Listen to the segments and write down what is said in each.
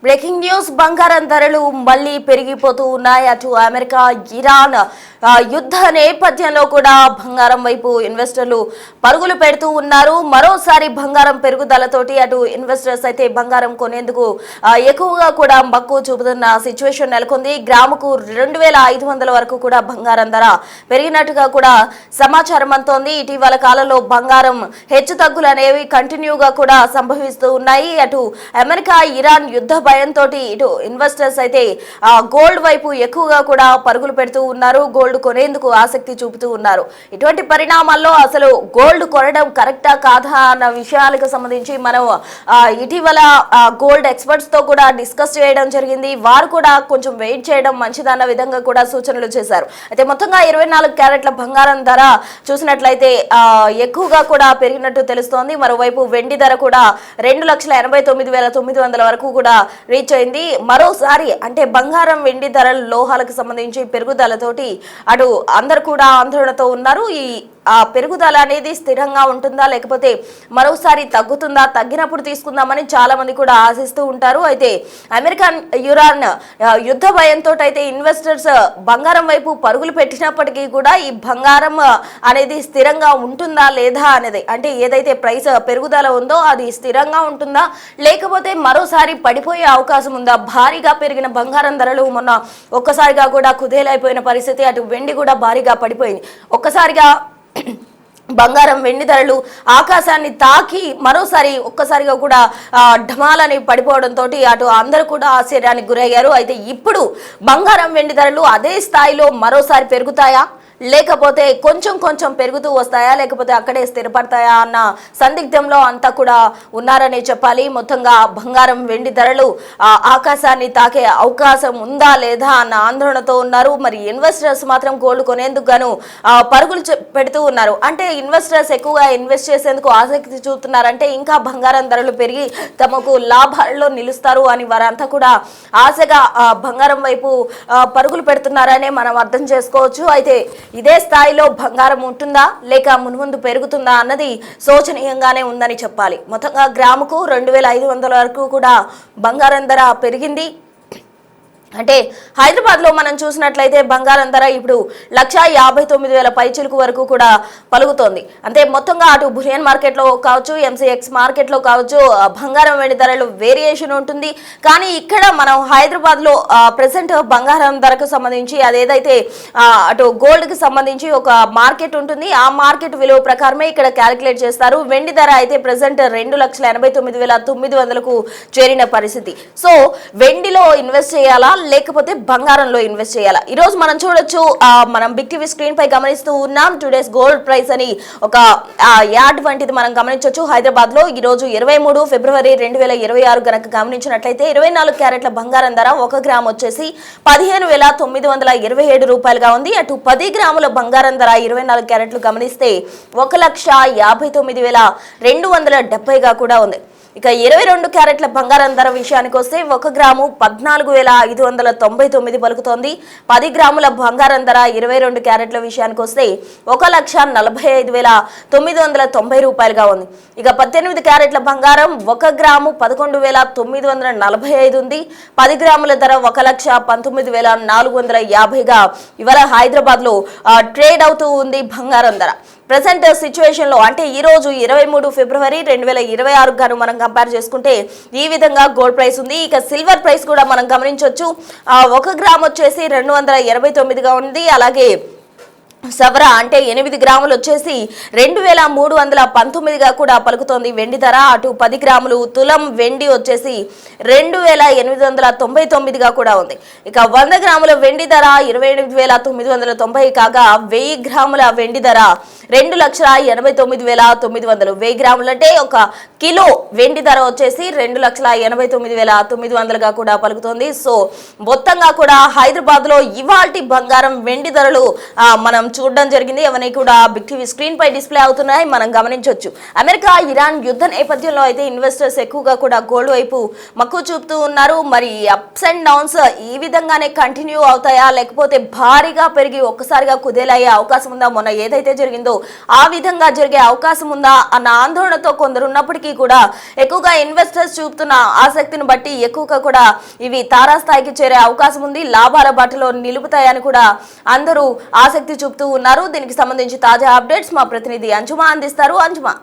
Breaking news బంగారం ధరలు మళ్లీ పెరిగిపోతూ ఉన్నాయి. అటు అమెరికా ఇరాన్ యుద్ధ నేపథ్యంలో కూడా బంగారం వైపు ఇన్వెస్టర్లు పరుగులు పెడుతూ ఉన్నారు. మరోసారి బంగారం పెరుగుదలతోటి అటు ఇన్వెస్టర్స్ అయితే బంగారం కొనేందుకు ఎక్కువగా కూడా మక్కువ చూపుతున్న సిచ్యువేషన్ నెలకొంది. గ్రాముకు 2500 వరకు కూడా బంగారం ధర పెరిగినట్టుగా కూడా సమాచారం అందుతోంది. ఇటీవల కాలంలో బంగారం హెచ్చు తగ్గులు అనేవి కంటిన్యూగా కూడా సంభవిస్తూ ఉన్నాయి. అటు అమెరికా ఇరాన్ యుద్ధ భయంతో ఇటు ఇన్వెస్టర్స్ అయితే గోల్డ్ వైపు ఎక్కువగా కూడా పరుగులు పెడుతూ ఉన్నారు. గోల్డ్ కొనేందుకు ఆసక్తి చూపుతూ ఉన్నారు. ఇటువంటి పరిణామాల్లో అసలు గోల్డ్ కొనడం కరెక్టా కాదా అన్న విషయాలకు సంబంధించి మనం ఇటీవల గోల్డ్ ఎక్స్పర్ట్స్ తో కూడా డిస్కస్ చేయడం జరిగింది. వారు కూడా కొంచెం వెయిట్ చేయడం మంచిదన్న విధంగా కూడా సూచనలు చేశారు. అయితే మొత్తంగా 24 క్యారెట్ల బంగారం ధర చూసినట్లయితే ఎక్కువగా కూడా పెరిగినట్టు తెలుస్తోంది. మరోవైపు వెండి ధర కూడా 2,89,900 వరకు కూడా రీచ్ అయింది. మరోసారి అంటే బంగారం వెండి ధరలు లోహాలకు సంబంధించి పెరుగుదలతోటి అటు అందరు కూడా ఆందోళనతో ఉన్నారు. ఆ పెరుగుదల అనేది స్థిరంగా ఉంటుందా లేకపోతే మరోసారి తగ్గుతుందా, తగ్గినప్పుడు తీసుకుందామని చాలా మంది కూడా ఆశిస్తూ ఉంటారు. అయితే అమెరికన్ ఇరాన్ యుద్ధ భయంతో అయితే ఇన్వెస్టర్స్ బంగారం వైపు పరుగులు పెట్టినప్పటికీ కూడా ఈ బంగారం అనేది స్థిరంగా ఉంటుందా లేదా అనేది, అంటే ఏదైతే ప్రైస్ పెరుగుదల ఉందో అది స్థిరంగా ఉంటుందా లేకపోతే మరోసారి పడిపోయే అవకాశం ఉందా? భారీగా పెరిగిన బంగారం ధరలు మొన్న ఒక్కసారిగా కూడా కుదేలైపోయిన పరిస్థితి. అటు వెండి కూడా భారీగా పడిపోయింది. ఒక్కసారిగా బంగారం వెండి ధరలు ఆకాశాన్ని తాకి ఒక్కసారిగా కూడా ఢమాలని పడిపోవడంతో అటు అందరూ కూడా ఆశ్చర్యానికి గురయ్యారు. అయితే ఇప్పుడు బంగారం వెండి ధరలు అదే స్థాయిలో మరోసారి పెరుగుతాయా లేకపోతే కొంచెం పెరుగుతూ వస్తాయా లేకపోతే అక్కడే స్థిరపడతాయా అన్న సందిగ్ధంలో అంతా కూడా ఉన్నారనే చెప్పాలి. మొత్తంగా బంగారం వెండి ధరలు ఆకాశాన్ని తాకే అవకాశం ఉందా లేదా అన్న ఆందోళనతో ఉన్నారు. మరి ఇన్వెస్టర్స్ మాత్రం గోల్డ్ కొనేందుకు గాను పరుగులు పెడుతూ ఉన్నారు. అంటే ఇన్వెస్టర్స్ ఎక్కువగా ఇన్వెస్ట్ చేసేందుకు ఆసక్తి చూపుతున్నారంటే ఇంకా బంగారం ధరలు పెరిగి తమకు లాభాల్లో నిలుస్తారు అని వారంతా కూడా ఆశగా బంగారం వైపు పరుగులు పెడుతున్నారనే మనం అర్థం చేసుకోవచ్చు. అయితే ఇదే స్థాయిలో బంగారం ఉంటుందా లేక మున్ముందు పెరుగుతుందా అన్నది శోచనీయంగానే ఉందని చెప్పాలి. మొత్తంగా గ్రాముకు 2,500 వరకు కూడా బంగారం ధర పెరిగింది. అంటే హైదరాబాద్లో మనం చూసినట్లయితే బంగారం ధర ఇప్పుడు 1,59,000 పైచిలుకు వరకు కూడా పలుకుతోంది. అంటే మొత్తంగా అటు బులియన్ మార్కెట్లో కావచ్చు, ఎంసీఎక్స్ మార్కెట్లో కావచ్చు బంగారం వెండి ధరలు వేరియేషన్ ఉంటుంది. కానీ ఇక్కడ మనం హైదరాబాద్లో ప్రెసెంట్ బంగారం ధరకు సంబంధించి అదేదైతే అటు గోల్డ్కి సంబంధించి ఒక మార్కెట్ ఉంటుంది. ఆ మార్కెట్ విలువ ప్రకారమే ఇక్కడ క్యాలిక్యులేట్ చేస్తారు. వెండి ధర అయితే ప్రెసెంట్ 2,89,900కు చేరిన పరిస్థితి. సో వెండిలో ఇన్వెస్ట్ చేయాలా లేకపోతే బంగారంలో ఇన్వెస్ట్ చేయాలా? ఈ రోజు మనం చూడొచ్చు, మనం బిగ్ టీవీ స్క్రీన్ పై గమనిస్తూ ఉన్నాం. టుడేస్ గోల్డ్ ప్రైస్ అని ఒక యాడ్ వంటిది మనం గమనించవచ్చు. హైదరాబాద్ లో ఈ రోజు 23 ఫిబ్రవరి 2026 గనక గమనించినట్లయితే 24 క్యారెట్ల బంగారం ధర 1 గ్రామ్ వచ్చేసి 15,927 రూపాయలుగా ఉంది. అటు 10 గ్రాముల బంగారం ధర 24 క్యారెట్లు గమనిస్తే 1,59,270గా కూడా ఉంది. ఇక 22 క్యారెట్ల బంగారం ధర విషయానికి వస్తే 1 గ్రాము 14,599 పలుకుతోంది. 10 గ్రాముల బంగారం ధర 22 క్యారెట్ల విషయానికి వస్తే 1,45,990 రూపాయలుగా ఉంది. ఇక 18 క్యారెట్ల బంగారం 1 గ్రాము 11,945 ఉంది. 10 గ్రాముల ధర 1,19,450గా ఇవాళ హైదరాబాద్ లో ట్రేడ్ అవుతూ ఉంది బంగారం ధర. ప్రెసెంట్ సిచ్యువేషన్ లో అంటే ఈ రోజు 23 ఫిబ్రవరి 2026 గాను మనం కంపేర్ చేసుకుంటే ఈ విధంగా గోల్డ్ ప్రైస్ ఉంది. ఇక సిల్వర్ ప్రైస్ కూడా మనం గమనించవచ్చు. 1 గ్రామ్ వచ్చేసి 289గా ఉంది. అలాగే సవరా అంటే 8 గ్రాములు వచ్చేసి 2,319గా కూడా పలుకుతోంది వెండి ధర. అటు 10 గ్రాములు తులం వెండి వచ్చేసి 2,899గా కూడా ఉంది. ఇక 100 గ్రాముల వెండి ధర 28,990 కాగా 1000 గ్రాముల వెండి ధర 2,89,900. 1000 గ్రాములు అంటే 1 కిలో వెండి ధర వచ్చేసి 2,89,900గా కూడా పలుకుతోంది. సో మొత్తంగా కూడా హైదరాబాద్ లో ఇవాల్టి బంగారం వెండి ధరలు మనం చూడడం జరిగింది. అవన్నీ కూడా బిగ్ టీవీ స్క్రీన్ పై డిస్ప్లే అవుతున్నాయి, మనం గమనించవచ్చు. అమెరికా ఇరాన్ యుద్ధ నేపథ్యంలో అయితే ఇన్వెస్టర్స్ ఎక్కువగా కూడా గోల్డ్ వైపు మక్కువ చూపుతూ ఉన్నారు. మరి అప్స్ అండ్ డౌన్స్ ఈ విధంగానే కంటిన్యూ అవుతాయా, లేకపోతే భారీగా పెరిగి ఒక్కసారిగా కుదేలయ్యే అవకాశం ఉందా? మొన్న ఏదైతే జరిగిందో ఆ విధంగా జరిగే అవకాశం ఉందా అన్న ఆందోళనతో కొందరు ఉన్నప్పటికీ కూడా ఎక్కువగా ఇన్వెస్టర్స్ చూపుతున్న ఆసక్తిని బట్టి ఎక్కువగా కూడా ఇవి తారాస్థాయికి చేరే అవకాశం ఉంది. లాభాల బాటలో నిలుపుతాయని కూడా అందరూ ఆసక్తి చూపుతూ ఉన్నారు. దీనికి సంబంధించి తాజా అప్డేట్స్ మా ప్రతినిధి అంజుమా అందిస్తారు. అంజుమా,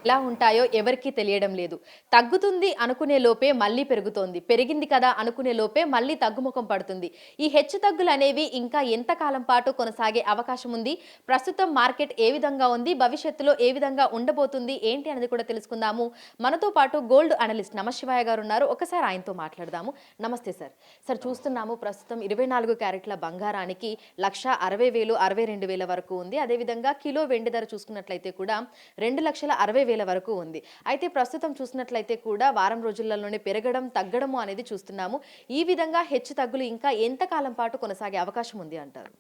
ఎలా ఉంటాయో ఎవరికీ తెలియడం లేదు. తగ్గుతుంది అనుకునే లోపే మళ్ళీ పెరుగుతోంది. పెరిగింది కదా అనుకునే లోపే మళ్ళీ తగ్గుముఖం పడుతుంది. ఈ హెచ్చు తగ్గులు అనేవి ఇంకా ఎంత కాలం పాటు కొనసాగే అవకాశం ఉంది? ప్రస్తుతం మార్కెట్ ఏ విధంగా ఉంది? భవిష్యత్తులో ఏ విధంగా ఉండబోతుంది ఏంటి అనేది కూడా తెలుసుకుందాము. మనతో పాటు గోల్డ్ అనలిస్ట్ నమశివాయ గారు ఉన్నారు. ఒకసారి ఆయనతో మాట్లాడదాము. నమస్తే సార్. సార్, చూస్తున్నాము ప్రస్తుతం 24 క్యారెట్ల బంగారానికి 1,60,000 62,000 వరకు ఉంది. అదేవిధంగా కిలో వెండి ధర చూసుకున్నట్లయితే కూడా 2,60,000 వరకు ఉంది. అయితే ప్రస్తుతం చూసినట్లయితే కూడా వారం రోజులలోనే పెరగడం తగ్గడము అనేది చూస్తున్నాము. ఈ విధంగా హెచ్చు తగ్గులు ఇంకా ఎంత కాలం పాటు కొనసాగే అవకాశం ఉంది అంటారు?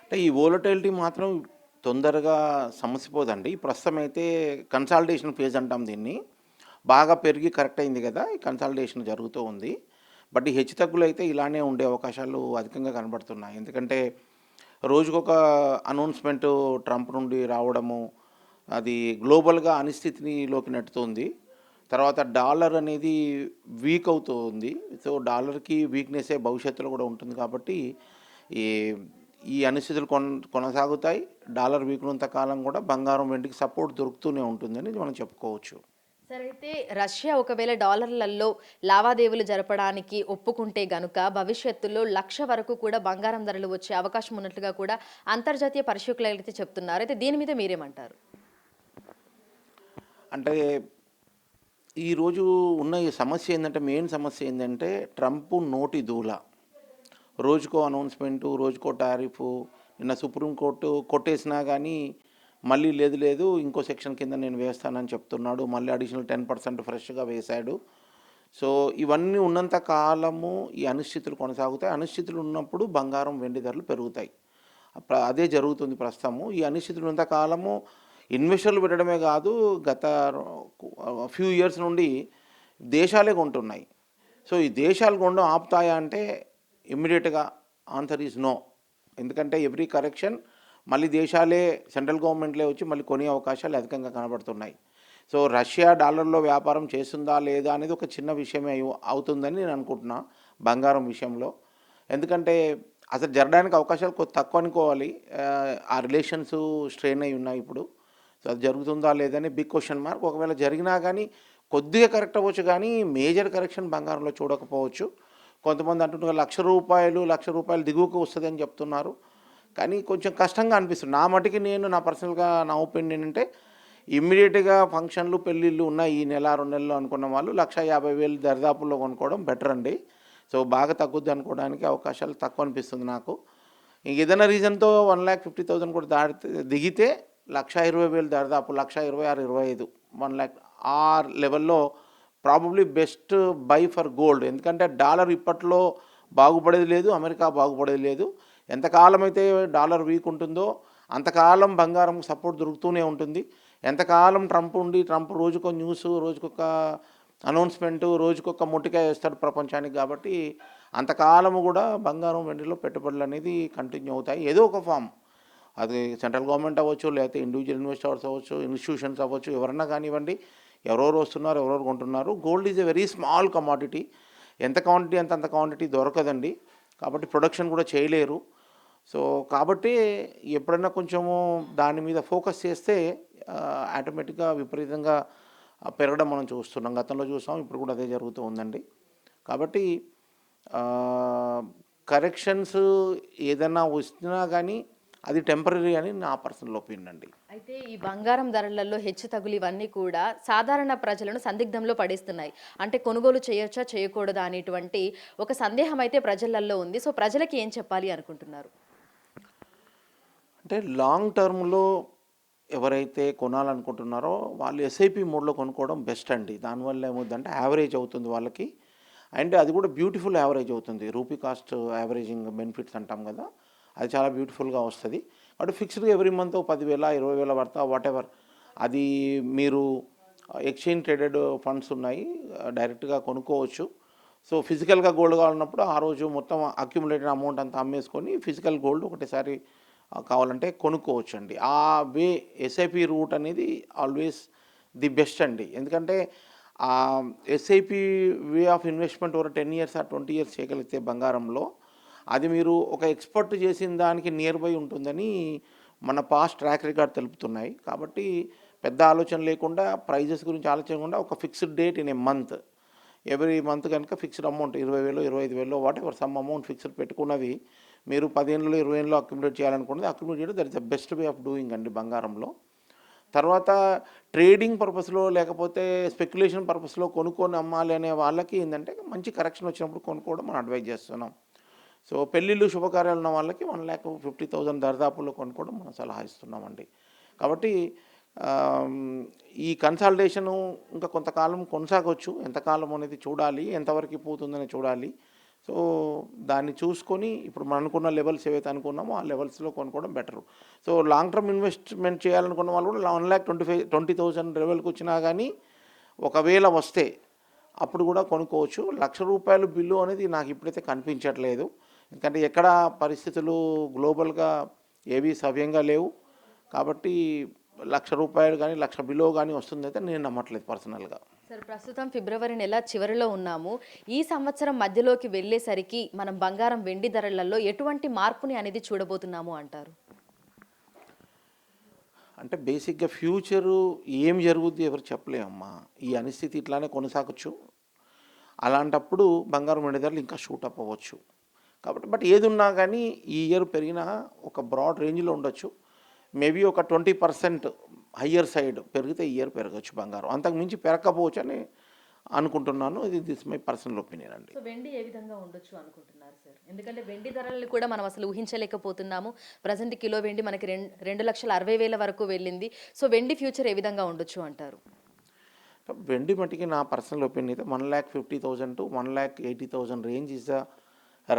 అంటే ఈ వోలటిలిటీ మాత్రం తొందరగా సమసిపోదండి. ప్రస్తుతం అయితే కన్సాలిడేషన్ ఫేజ్ అంటాం దీన్ని. బాగా పెరిగి కరెక్ట్ అయింది కదా, ఈ కన్సాలిడేషన్ జరుగుతూ ఉంది. బట్ ఈ హెచ్చు తగ్గులు అయితే ఇలానే ఉండే అవకాశాలు అధికంగా కనబడుతున్నాయి. ఎందుకంటే రోజుకొక అనౌన్స్మెంట్ ట్రంప్ నుండి రావడము, అది గ్లోబల్గా అనిశ్చితిలోకి నెట్టుతుంది. తర్వాత డాలర్ అనేది వీక్ అవుతుంది. సో డాలర్కి వీక్నెస్సే భవిష్యత్తులో కూడా ఉంటుంది. కాబట్టి ఈ ఈ అనిశ్చితులు కొనసాగుతాయి. డాలర్ వీక్నంత కాలం కూడా బంగారం వెండికి సపోర్ట్ దొరుకుతూనే ఉంటుందని మనం చెప్పుకోవచ్చు. సరే, అయితే రష్యా ఒకవేళ డాలర్లలో లావాదేవీలు జరపడానికి ఒప్పుకుంటే గనుక భవిష్యత్తులో 1,00,000 వరకు కూడా బంగారం ధరలు వచ్చే అవకాశం ఉన్నట్లుగా కూడా అంతర్జాతీయ పరిశీలకులు అయితే చెప్తున్నారు. అయితే దీని మీద మీరేమంటారు? అంటే ఈరోజు ఉన్న ఈ సమస్య ఏంటంటే, మెయిన్ సమస్య ఏంటంటే ట్రంప్ నోటి దూల. రోజుకో అనౌన్స్మెంటు, రోజుకో టారిఫ్. నిన్న సుప్రీంకోర్టు కొట్టేసినా కానీ మళ్ళీ లేదు ఇంకో సెక్షన్ కింద నేను వేస్తానని చెప్తున్నాడు. మళ్ళీ అడిషనల్ 10% ఫ్రెష్గా వేశాడు. సో ఇవన్నీ ఉన్నంత కాలము ఈ అనిశ్చితులు కొనసాగుతాయి. అనిశ్చితులు ఉన్నప్పుడు బంగారం వెండి ధరలు పెరుగుతాయి. అదే జరుగుతుంది ప్రస్తుతము. ఈ అనిశ్చితులు ఉన్నంత కాలము ఇన్వెస్టర్లు పెట్టడమే కాదు, గత ఫ్యూ ఇయర్స్ నుండి దేశాలే కొంటున్నాయి. సో ఈ దేశాలు కొనడం ఆపుతాయా అంటే ఇమ్మీడియట్గా ఆన్సర్ ఈజ్ నో. ఎందుకంటే ఎవ్రీ కరెక్షన్ మళ్ళీ దేశాలే, సెంట్రల్ గవర్నమెంట్లే వచ్చి మళ్ళీ కొనే అవకాశాలు అధికంగా కనబడుతున్నాయి. సో రష్యా డాలర్లో వ్యాపారం చేస్తుందా లేదా అనేది ఒక చిన్న విషయమే అవుతుందని నేను అనుకుంటున్నా బంగారం విషయంలో. ఎందుకంటే అసలు జరగడానికి అవకాశాలు తక్కువ అనుకోవాలి. ఆ రిలేషన్స్ స్ట్రెయిన్ అయి ఉన్నాయి ఇప్పుడు. సో అది జరుగుతుందా లేదని బిగ్ క్వశ్చన్ మార్క్. ఒకవేళ జరిగినా కానీ కొద్దిగా కరెక్ట్ అవ్వచ్చు, కానీ మేజర్ కరెక్షన్ బంగారంలో చూడకపోవచ్చు. కొంతమంది అంటున్నారు ₹1,00,000 దిగువకు వస్తుందని చెప్తున్నారు. కానీ కొంచెం కష్టంగా అనిపిస్తుంది. నా మటుకి నా పర్సనల్గా నా ఒపీనియన్ అంటే, ఇమ్మీడియట్గా ఫంక్షన్లు పెళ్ళిళ్ళు ఉన్నాయి ఈ నెల 2 నెలలు అనుకున్న వాళ్ళు 1,50,000 దరిదాపుల్లో కొనుక్కోవడం బెటర్ అండి. సో బాగా తగ్గుద్ది అనుకోవడానికి అవకాశాలు తక్కువ అనిపిస్తుంది నాకు. ఏదైనా రీజన్తో 1,50,000 కూడా దిగితే 1,20,000 దరిదాపు 1,26,000, 25, 1,00,000 ఆ లెవెల్లో probably best by for gold. ఎందుకంటే డాలర్ ఇప్పట్లో బాగుపడేది లేదు, అమెరికా బాగుపడేది లేదు. ఎంతకాలం అయితే డాలర్ వీక్ ఉంటుందో అంతకాలం బంగారం సపోర్ట్ దొరుకుతూనే ఉంటుంది. ఎంతకాలం ట్రంప్ రోజుకో న్యూస్, రోజుకొక అనౌన్స్మెంటు, రోజుకొక మొట్టికాయ వేస్తాడు ప్రపంచానికి. కాబట్టి అంతకాలము కూడా బంగారం వెండిలో పెట్టుబడులు అనేది కంటిన్యూ అవుతాయి. ఏదో ఒక ఫామ్, అది సెంట్రల్ గవర్నమెంట్ అవ్వచ్చు, లేకపోతే ఇండివిజువల్ ఇన్వెస్టర్స్ అవ్వచ్చు, ఇన్స్టిట్యూషన్స్ అవ్వచ్చు, ఎవరన్నా కానివ్వండి. ఎవరెవరు వస్తున్నారు, ఎవరెవరు కొంటున్నారు. Gold is a very small commodity. ఎంత క్వాంటిటీ అంత క్వాంటిటీ దొరకదండి. కాబట్టి ప్రొడక్షన్ కూడా చేయలేరు. సో కాబట్టి ఎప్పుడైనా కొంచెము దాని మీద ఫోకస్ చేస్తే ఆటోమేటిక్గా విపరీతంగా పెరగడం మనం చూస్తున్నాం. గతంలో చూసాం, ఇప్పుడు కూడా అదే జరుగుతూ ఉందండి. కాబట్టి కరెక్షన్స్ ఏదైనా వచ్చినా కానీ అది టెంపరీ అని నా పర్సనల్ ఒపీనియన్ అండి. అయితే ఈ బంగారం ధరలలో హెచ్చు తగులు ఇవన్నీ కూడా సాధారణ ప్రజలను సందిగ్ధంలో పడేస్తున్నాయి. అంటే కొనుగోలు చేయొచ్చా చేయకూడదా అనేటువంటి ఒక సందేహం అయితే ప్రజలలో ఉంది. సో ప్రజలకి ఏం చెప్పాలి అనుకుంటున్నారు? అంటే లాంగ్ టర్మ్లో ఎవరైతే కొనాలనుకుంటున్నారో వాళ్ళు ఎస్ఐపి మోడ్లో కొనుక్కోవడం బెస్ట్ అండి. దానివల్ల ఏమవుతుందంటే యావరేజ్ అవుతుంది వాళ్ళకి. అండ్ అది కూడా బ్యూటిఫుల్ యావరేజ్ అవుతుంది. రూపీ కాస్ట్ యావరేజింగ్ బెనిఫిట్స్ అంటాం కదా, అది చాలా బ్యూటిఫుల్గా వస్తుంది. కాబట్టి ఫిక్స్డ్గా ఎవ్రీ మంత్ 10,000 20,000 పడతా వాట్ ఎవర్, అది మీరు ఎక్స్చేంజ్ ట్రేడెడ్ ఫండ్స్ ఉన్నాయి, డైరెక్ట్గా కొనుక్కోవచ్చు. సో ఫిజికల్గా గోల్డ్ కావాలన్నప్పుడు ఆ రోజు మొత్తం అక్యుములేటెడ్ అమౌంట్ అంతా అమ్మేసుకొని ఫిజికల్ గోల్డ్ ఒకటేసారి కావాలంటే కొనుక్కోవచ్చు అండి. ఆ వే ఎస్ఐపి రూట్ అనేది ఆల్వేస్ ది బెస్ట్ అండి. ఎందుకంటే SIP way of investment over 10 years or 20 years చేయగలిగితే బంగారంలో, అది మీరు ఒక ఎక్స్పర్ట్ చేసిన దానికి నియర్ బై ఉంటుందని మన పాస్ట్ ట్రాక్ రికార్డ్ తెలుపుతున్నాయి. కాబట్టి పెద్ద ఆలోచన లేకుండా, ప్రైజెస్ గురించి ఆలోచించకుండా, ఒక fixed date in a month, every month కనుక fixed amount 20,000 25,000 whatever sum amount fixed పెట్టుకున్నది మీరు 10 ఏళ్ళలో 20 ఏళ్ళలో అక్యుములేట్ చేయాలనుకున్నది అక్యుములేట్ చేయడం, that is the best way of doing అండి బంగారంలో. తర్వాత ట్రేడింగ్ పర్పస్లో లేకపోతే స్పెక్యులేషన్ పర్పస్లో కొనుక్కొని అమ్మాలి అనే వాళ్ళకి ఏంటంటే మంచి కరెక్షన్ వచ్చినప్పుడు కొనుక్కోవడం మనం అడ్వైజ్ చేస్తున్నాం. సో పెళ్ళిళ్ళు శుభకార్యాలు ఉన్న వాళ్ళకి 1,50,000 దరిదాపుల్లో కొనుక్కోవడం మనం సలహా ఇస్తున్నామండి. కాబట్టి ఈ కన్సల్టేషను ఇంకా కొంతకాలం కొనసాగవచ్చు, ఎంతకాలం అనేది చూడాలి, ఎంతవరకు పోతుందని చూడాలి. సో దాన్ని చూసుకొని ఇప్పుడు మనం అనుకున్న లెవెల్స్ ఏవైతే అనుకున్నామో ఆ లెవెల్స్లో కొనుక్కోవడం better. So long term investment చేయాలనుకున్న వాళ్ళు కూడా 1,20,000 లెవెల్కి వచ్చినా కానీ ఒకవేళ వస్తే అప్పుడు కూడా కొనుక్కోవచ్చు. ₹1,00,000 బిల్లు అనేది నాకు ఇప్పుడైతే కనిపించట్లేదు. ఎందుకంటే ఎక్కడ పరిస్థితులు గ్లోబల్గా ఏవి సవ్యంగా లేవు. కాబట్టి ₹1,00,000 కానీ 1,00,000 బిలో కానీ వస్తుందైతే నేను నమ్మట్లేదు పర్సనల్గా. సార్, ప్రస్తుతం ఫిబ్రవరి నెల చివరిలో ఉన్నాము. ఈ సంవత్సరం మధ్యలోకి వెళ్ళేసరికి మనం బంగారం వెండి ధరలలో ఎటువంటి మార్పుని అనేది చూడబోతున్నాము అంటారు? అంటే బేసిక్గా ఫ్యూచరు ఏం జరుగుద్ది ఎవరు చెప్పలేమమ్మా. ఈ అనిస్థితి ఇట్లానే కొనసాగచ్చు. అలాంటప్పుడు బంగారం వెండి ధరలు ఇంకా షూటప్ అవ్వచ్చు. కాబట్టి బట్ ఏది ఉన్నా కానీ ఈ ఇయర్ పెరిగినా ఒక బ్రాడ్ రేంజ్లో ఉండొచ్చు. మేబీ ఒక 20% హయ్యర్ సైడ్ పెరిగితే ఈ ఇయర్ పెరగచ్చు బంగారం. అంతకు మించి పెరగకపోవచ్చు అని అనుకుంటున్నాను. ఇది దిస్ మై పర్సనల్ ఒపీనియన్ అండి. సో వెండి ఏ విధంగా ఉండొచ్చు అనుకుంటున్నారు సార్? ఎందుకంటే వెండి ధరలను కూడా మనం అసలు ఊహించలేకపోతున్నాము. ప్రజెంట్ కిలో వెండి మనకి 2,60,000 వరకు వెళ్ళింది. సో వెండి ఫ్యూచర్ ఏ విధంగా ఉండొచ్చు అంటారు? వెండి మట్టికి నా పర్సనల్ ఒపీనియన్ అయితే 1,50,000 to 1,80,000 range is the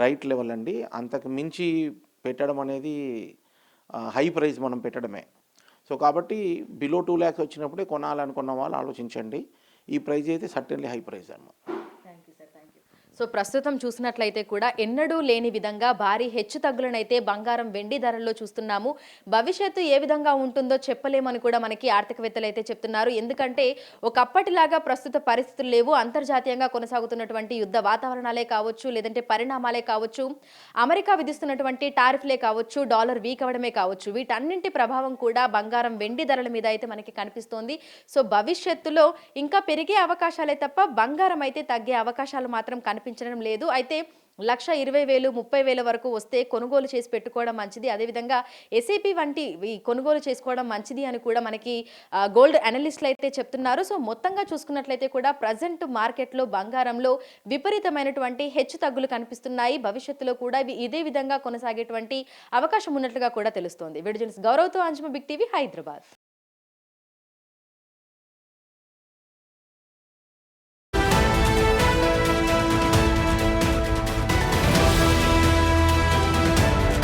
right level అండి. అంతకు మించి పెట్టడం అనేది హై ప్రైస్ మనం పెట్టడమే. సో కాబట్టి బిలో 2 lakhs వచ్చినప్పుడే కొనాలనుకున్న వాళ్ళు ఆలోచించండి. ఈ ప్రైజ్ అయితే సర్టెన్లీ హై ప్రైస్ అన్నమాట. సో ప్రస్తుతం చూసినట్లయితే కూడా ఎన్నడూ లేని విధంగా భారీ హెచ్చు తగ్గులనైతే బంగారం వెండి ధరల్లో చూస్తున్నాము. భవిష్యత్తు ఏ విధంగా ఉంటుందో చెప్పలేమని కూడా మనకి ఆర్థికవేత్తలు అయితే చెప్తున్నారు. ఎందుకంటే ఒకప్పటిలాగా ప్రస్తుత పరిస్థితులు లేవు. అంతర్జాతీయంగా కొనసాగుతున్నటువంటి యుద్ధ వాతావరణాలే కావచ్చు, లేదంటే పరిణామాలే కావచ్చు, అమెరికా విధిస్తున్నటువంటి టారిఫ్లే కావచ్చు, డాలర్ వీక్ అవ్వడమే కావచ్చు, వీటన్నింటి ప్రభావం కూడా బంగారం వెండి ధరల మీద అయితే మనకి కనిపిస్తోంది. సో భవిష్యత్తులో ఇంకా పెరిగే అవకాశాలే తప్ప బంగారం అయితే తగ్గే అవకాశాలు మాత్రం కనిపించడం లేదు. అయితే 1,20,000 30,000 వరకు వస్తే కొనుగోలు చేసి పెట్టుకోవడం మంచిది. అదేవిధంగా ఎస్ఐపి వంటి కొనుగోలు చేసుకోవడం మంచిది అని కూడా మనకి గోల్డ్ అనలిస్టులు అయితే చెప్తున్నారు. సో మొత్తంగా చూసుకున్నట్లయితే కూడా ప్రజెంట్ మార్కెట్లో బంగారంలో విపరీతమైనటువంటి హెచ్చు తగ్గులు కనిపిస్తున్నాయి. భవిష్యత్తులో కూడా ఇదే విధంగా కొనసాగేటువంటి అవకాశం ఉన్నట్లుగా కూడా తెలుస్తోంది. వీడియో జర్నలిస్ట్ గౌరవ్తో అంజుమ, బిగ్ టీవీ, హైదరాబాద్.